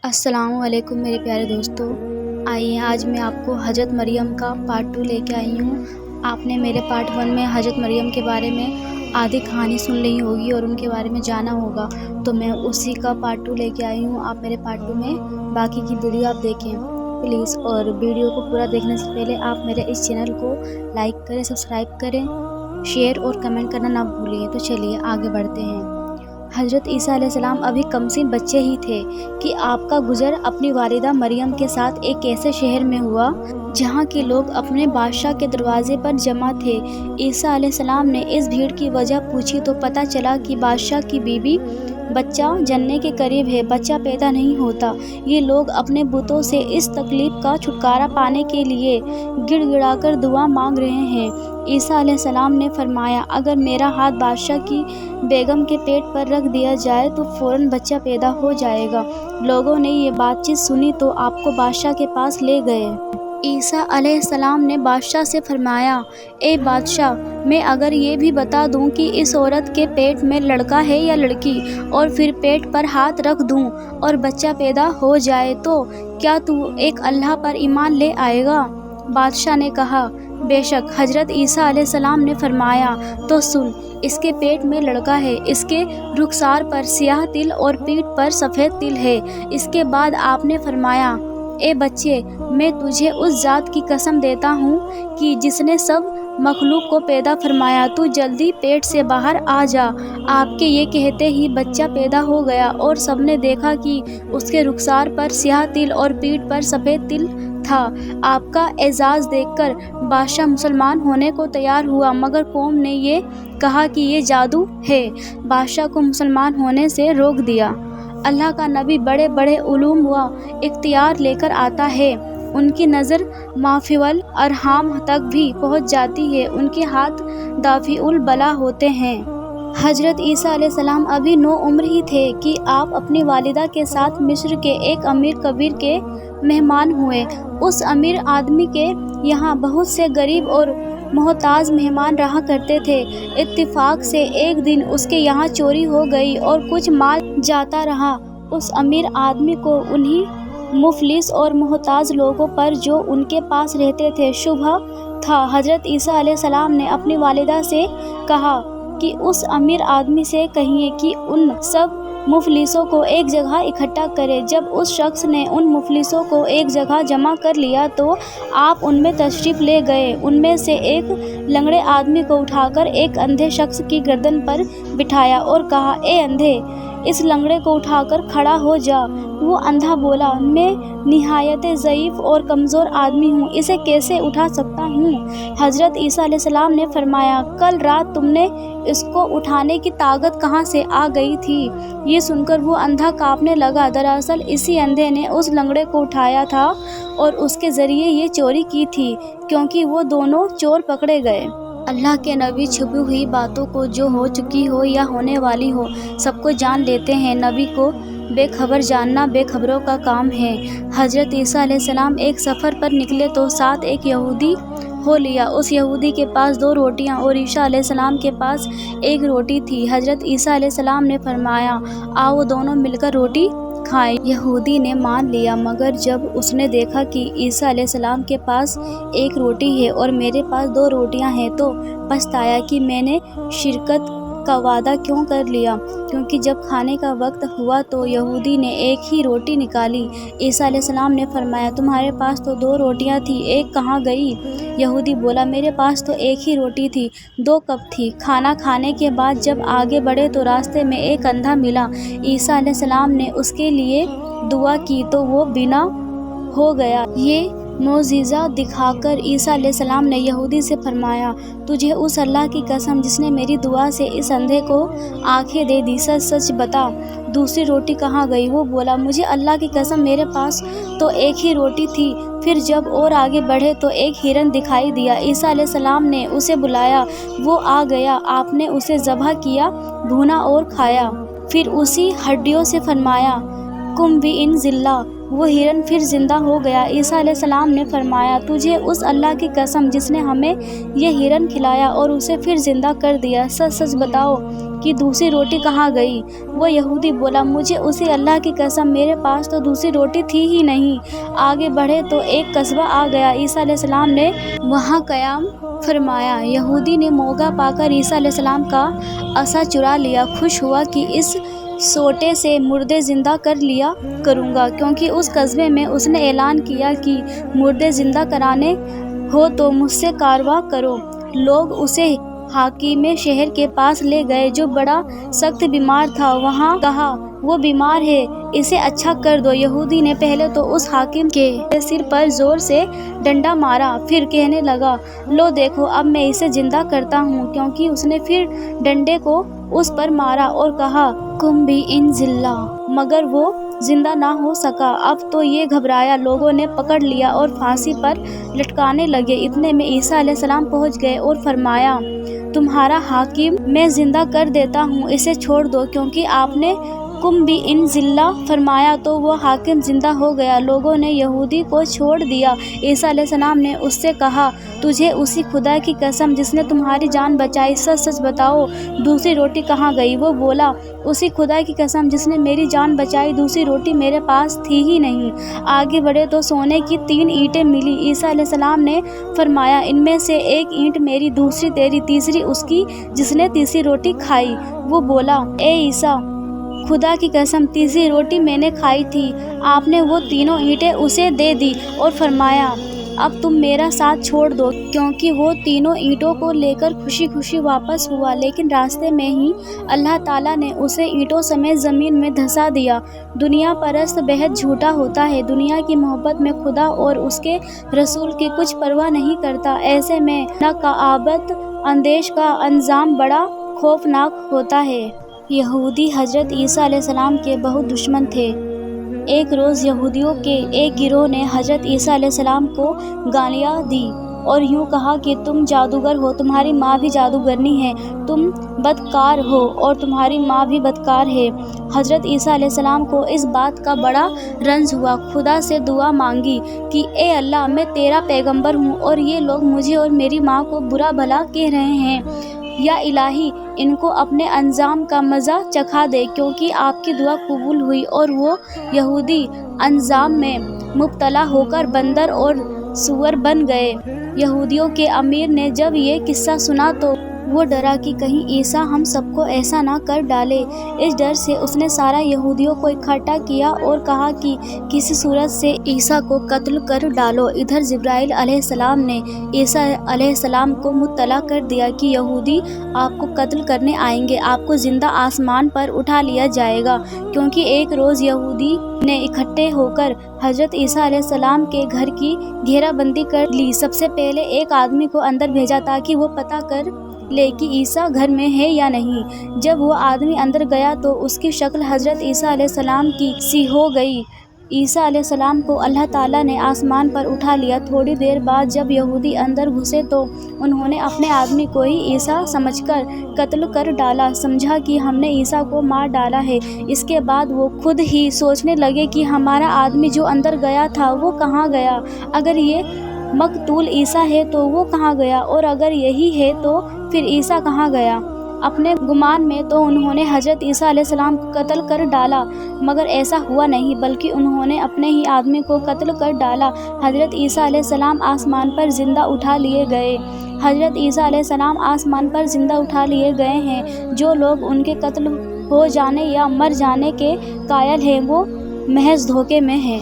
السلام علیکم میرے پیارے دوستو، آئیے آج میں آپ کو حضرت مریم کا پارٹ 2 لے کے آئی ہوں۔ آپ نے میرے پارٹ 1 میں حضرت مریم کے بارے میں آدھی کہانی سن لی ہوگی اور ان کے بارے میں جانا ہوگا، تو میں اسی کا پارٹ 2 لے کے آئی ہوں۔ آپ میرے پارٹ 2 میں باقی کی ویڈیو آپ دیکھیں پلیز، اور ویڈیو کو پورا دیکھنے سے پہلے آپ میرے اس چینل کو لائک کریں، سبسکرائب کریں، شیئر اور کمنٹ کرنا نہ بھولیں۔ تو چلیے آگے بڑھتے ہیں۔ حضرت عیسیٰ علیہ السلام ابھی کمسن بچے ہی تھے کہ آپ کا گزر اپنی والدہ مریم کے ساتھ ایک ایسے شہر میں ہوا جہاں کے لوگ اپنے بادشاہ کے دروازے پر جمع تھے۔ عیسیٰ علیہ السلام نے اس بھیڑ کی وجہ پوچھی تو پتہ چلا کہ بادشاہ کی بیوی بچہ جننے کے قریب ہے، بچہ پیدا نہیں ہوتا۔ یہ لوگ اپنے بتوں سے اس تکلیف کا چھٹکارا پانے کے لیے گڑ گڑا کر دعا مانگ رہے ہیں۔ عیسیٰ علیہ السلام نے فرمایا، اگر میرا ہاتھ بادشاہ کی بیگم کے پیٹ پر رکھ دیا جائے تو فوراً بچہ پیدا ہو جائے گا۔ لوگوں نے یہ بات چیت سنی تو آپ کو بادشاہ کے پاس لے گئے۔ عیسیٰ علیہ السلام نے بادشاہ سے فرمایا، اے بادشاہ، میں اگر یہ بھی بتا دوں کہ اس عورت کے پیٹ میں لڑکا ہے یا لڑکی، اور پھر پیٹ پر ہاتھ رکھ دوں اور بچہ پیدا ہو جائے تو کیا تو ایک اللہ پر ایمان لے آئے گا؟ بادشاہ نے کہا، بے شک۔ حضرت عیسیٰ علیہ السلام نے فرمایا، تو سن، اس کے پیٹ میں لڑکا ہے، اس کے رخسار پر سیاہ تل اور پیٹھ پر سفید تل ہے۔ اس کے بعد آپ نے فرمایا، اے بچے، میں تجھے اس ذات کی قسم دیتا ہوں کہ جس نے سب مخلوق کو پیدا فرمایا، تو جلدی پیٹ سے باہر آ جا۔ آپ کے یہ کہتے ہی بچہ پیدا ہو گیا اور سب نے دیکھا کہ اس کے رخسار پر سیاہ تل اور پیٹھ پر سفید تل تھا۔ آپ کا اعزاز دیکھ کر بادشاہ مسلمان ہونے کو تیار ہوا، مگر قوم نے یہ کہا کہ یہ جادو ہے۔ بادشاہ کو مسلمان ہونے سے روک دیا۔ اللہ کا نبی بڑے بڑے علوم و اختیار لے کر آتا ہے، ان کی نظر مافی الارحام تک بھی پہنچ جاتی ہے، ان کے ہاتھ دافع البلا ہوتے ہیں۔ حضرت عیسیٰ علیہ السلام ابھی 9 عمر ہی تھے کہ آپ اپنی والدہ کے ساتھ مصر کے ایک امیر کبیر کے مہمان ہوئے۔ اس امیر آدمی کے یہاں بہت سے غریب اور محتاج مہمان رہا کرتے تھے۔ اتفاق سے ایک دن اس کے یہاں چوری ہو گئی اور کچھ مال جاتا رہا۔ اس امیر آدمی کو انہی مفلس اور محتاج لوگوں پر جو ان کے پاس رہتے تھے شبہ تھا۔ حضرت عیسیٰ علیہ السلام نے اپنی والدہ سے کہا کہ اس امیر آدمی سے کہیے کہ ان سب مفلسوں کو ایک جگہ اکٹھا کرے۔ جب اس شخص نے ان مفلسوں کو ایک جگہ جمع کر لیا تو آپ ان میں تشریف لے گئے۔ ان میں سے ایک لنگڑے آدمی کو اٹھا کر ایک اندھے شخص کی گردن پر بٹھایا اور کہا، اے اندھے، اس لنگڑے کو اٹھا کر کھڑا ہو جا۔ وہ اندھا بولا، میں نہایت ضعیف اور کمزور آدمی ہوں، اسے کیسے اٹھا سکتا ہوں؟ حضرت عیسیٰ علیہ السلام نے فرمایا، کل رات تم نے اس کو اٹھانے کی طاقت کہاں سے آ گئی تھی؟ یہ سن کر وہ اندھا کانپنے لگا۔ دراصل اسی اندھے نے اس لنگڑے کو اٹھایا تھا اور اس کے ذریعے یہ چوری کی تھی، کیونکہ وہ دونوں چور پکڑے گئے۔ اللہ کے نبی چھپی ہوئی باتوں کو جو ہو چکی ہو یا ہونے والی ہو سب کو جان لیتے ہیں۔ نبی کو بے خبر جاننا بے خبروں کا کام ہے۔ حضرت عیسیٰ علیہ السلام ایک سفر پر نکلے تو ساتھ ایک یہودی ہو لیا۔ اس یہودی کے پاس 2 روٹیاں اور عیسیٰ علیہ السلام کے پاس 1 روٹی تھی۔ حضرت عیسیٰ علیہ السلام نے فرمایا، آؤ دونوں مل کر روٹی کھائیں۔ یہودی نے مان لیا، مگر جب اس نے دیکھا کہ عیسیٰ علیہ السلام کے پاس 1 روٹی ہے اور میرے پاس 2 روٹیاں ہیں تو پچھتایا کہ میں نے شرکت کا وعدہ کیوں کر لیا، کیونکہ جب کھانے کا وقت ہوا تو یہودی نے 1 ہی روٹی نکالی۔ عیسیٰ علیہ السلام نے فرمایا، تمہارے پاس تو 2 روٹیاں تھیں، 1 کہاں گئی؟ یہودی بولا، میرے پاس تو 1 ہی روٹی تھی، 2 کب تھی؟ کھانا کھانے کے بعد جب آگے بڑھے تو راستے میں ایک اندھا ملا۔ عیسیٰ علیہ السلام نے اس کے لیے دعا کی تو وہ بینا ہو گیا۔ یہ معجزہ دکھا کر عیسیٰ علیہ السلام نے یہودی سے فرمایا، تجھے اس اللہ کی قسم جس نے میری دعا سے اس اندھے کو آنکھیں دے دی، سچ سچ بتا، دوسری روٹی کہاں گئی؟ وہ بولا، مجھے اللہ کی قسم میرے پاس تو 1 ہی روٹی تھی۔ پھر جب اور آگے بڑھے تو ایک ہرن دکھائی دیا۔ عیسیٰ علیہ السلام نے اسے بلایا، وہ آ گیا۔ آپ نے اسے ذبح کیا، بھونا اور کھایا۔ پھر اسی ہڈیوں سے فرمایا، کم بِإِذْنِ اللہ، وہ ہرن پھر زندہ ہو گیا۔ عیسیٰ علیہ السلام نے فرمایا، تجھے اس اللہ کی قسم جس نے ہمیں یہ ہرن کھلایا اور اسے پھر زندہ کر دیا، سچ سچ بتاؤ کہ دوسری روٹی کہاں گئی؟ وہ یہودی بولا، مجھے اسی اللہ کی قسم، میرے پاس تو دوسری روٹی تھی ہی نہیں۔ آگے بڑھے تو ایک قصبہ آ گیا، عیسیٰ علیہ السلام نے وہاں قیام فرمایا۔ یہودی نے موقع پا کر عیسیٰ علیہ السلام کا عصا چرا لیا، خوش ہوا کہ اس سوٹے سے مردے زندہ کر لیا کروں گا، کیونکہ اس قصبے میں اس نے اعلان کیا کہ مردے زندہ کرانے ہو تو مجھ سے کارروائی کرو۔ لوگ اسے حاکم شہر کے پاس لے گئے جو بڑا سخت بیمار تھا۔ وہاں کہا، وہ بیمار ہے، اسے اچھا کر دو۔ یہودی نے پہلے تو اس حاکم کے سر پر زور سے ڈنڈا مارا، پھر کہنے لگا، لو دیکھو اب میں اسے زندہ کرتا ہوں، کیونکہ اس نے پھر ڈنڈے کو اس پر مارا اور کہا، قم بإذن اللہ، مگر وہ زندہ نہ ہو سکا۔ اب تو یہ گھبرایا، لوگوں نے پکڑ لیا اور پھانسی پر لٹکانے لگے۔ اتنے میں عیسیٰ علیہ السلام پہنچ گئے اور فرمایا، تمہارا حاکم میں زندہ کر دیتا ہوں، اسے چھوڑ دو، کیونکہ آپ نے قم بإذن اللہ فرمایا تو وہ حاکم زندہ ہو گیا۔ لوگوں نے یہودی کو چھوڑ دیا۔ عیسیٰ علیہ السلام نے اس سے کہا، تجھے اسی خدا کی قسم جس نے تمہاری جان بچائی، سچ سچ بتاؤ دوسری روٹی کہاں گئی؟ وہ بولا، اسی خدا کی قسم جس نے میری جان بچائی، دوسری روٹی میرے پاس تھی ہی نہیں۔ آگے بڑھے تو سونے کی 3 اینٹیں ملی۔ عیسیٰ علیہ السلام نے فرمایا، ان میں سے ایک اینٹ میری، دوسری تیری، تیسری اس کی جس نے تیسری روٹی کھائی۔ وہ بولا، اے عیسیٰ، خدا کی قسم تیسری روٹی میں نے کھائی تھی۔ آپ نے وہ تینوں اینٹیں اسے دے دی اور فرمایا، اب تم میرا ساتھ چھوڑ دو، کیونکہ وہ تینوں اینٹوں کو لے کر خوشی خوشی واپس ہوا، لیکن راستے میں ہی اللہ تعالیٰ نے اسے اینٹوں سمیت زمین میں دھسا دیا۔ دنیا پرست بہت جھوٹا ہوتا ہے، دنیا کی محبت میں خدا اور اس کے رسول کی کچھ پرواہ نہیں کرتا۔ ایسے میں ناقابل اندیش کا انجام بڑا خوفناک ہوتا ہے۔ یہودی حضرت عیسیٰ علیہ السلام کے بہت دشمن تھے۔ ایک روز یہودیوں کے ایک گروہ نے حضرت عیسیٰ علیہ السلام کو گالیاں دی اور یوں کہا کہ تم جادوگر ہو، تمہاری ماں بھی جادوگرنی ہے، تم بدکار ہو اور تمہاری ماں بھی بدکار ہے۔ حضرت عیسیٰ علیہ السلام کو اس بات کا بڑا رنج ہوا، خدا سے دعا مانگی کہ اے اللہ، میں تیرا پیغمبر ہوں اور یہ لوگ مجھے اور میری ماں کو برا بھلا کہہ رہے ہیں، یا الہی ان کو اپنے انجام کا مزہ چکھا دے۔ کیونکہ آپ کی دعا قبول ہوئی اور وہ یہودی انجام میں مبتلا ہو کر بندر اور سور بن گئے۔ یہودیوں کے امیر نے جب یہ قصہ سنا تو وہ ڈرا کہ کہیں عیسیٰ ہم سب کو ایسا نہ کر ڈالے۔ اس ڈر سے اس نے سارے یہودیوں کو اکٹھا کیا اور کہا کہ کسی صورت سے عیسیٰ کو قتل کر ڈالو۔ ادھر جبرائیل علیہ السلام نے عیسیٰ علیہ السلام کو مطلع کر دیا کہ یہودی آپ کو قتل کرنے آئیں گے، آپ کو زندہ آسمان پر اٹھا لیا جائے گا۔ کیونکہ ایک روز یہودی نے اکٹھے ہو کر حضرت عیسیٰ علیہ السلام کے گھر کی گھیرا بندی کر لی۔ سب سے پہلے ایک آدمی کو اندر بھیجا تاکہ وہ پتہ کر لے کہ عیسیٰ گھر میں ہے یا نہیں۔ جب وہ آدمی اندر گیا تو اس کی شکل حضرت عیسیٰ علیہ السلام کی سی ہو گئی۔ عیسیٰ علیہ السلام کو اللہ تعالیٰ نے آسمان پر اٹھا لیا۔ تھوڑی دیر بعد جب یہودی اندر گھسے تو انہوں نے اپنے آدمی کو ہی عیسیٰ سمجھ کر قتل کر ڈالا، سمجھا کہ ہم نے عیسیٰ کو مار ڈالا ہے۔ اس کے بعد وہ خود ہی سوچنے لگے کہ ہمارا آدمی جو اندر گیا تھا وہ کہاں گیا؟ اگر یہ مقتول عیسیٰ ہے تو وہ کہاں گیا؟ اور اگر یہی ہے تو پھر عیسیٰ کہاں گیا؟ اپنے گمان میں تو انہوں نے حضرت عیسیٰ علیہ السلام کو قتل کر ڈالا، مگر ایسا ہوا نہیں، بلکہ انہوں نے اپنے ہی آدمی کو قتل کر ڈالا۔ حضرت عیسیٰ علیہ السلام آسمان پر زندہ اٹھا لیے گئے۔ حضرت عیسیٰ علیہ السلام آسمان پر زندہ اٹھا لیے گئے ہیں۔ جو لوگ ان کے قتل ہو جانے یا مر جانے کے قائل ہیں وہ محض دھوکے میں ہیں۔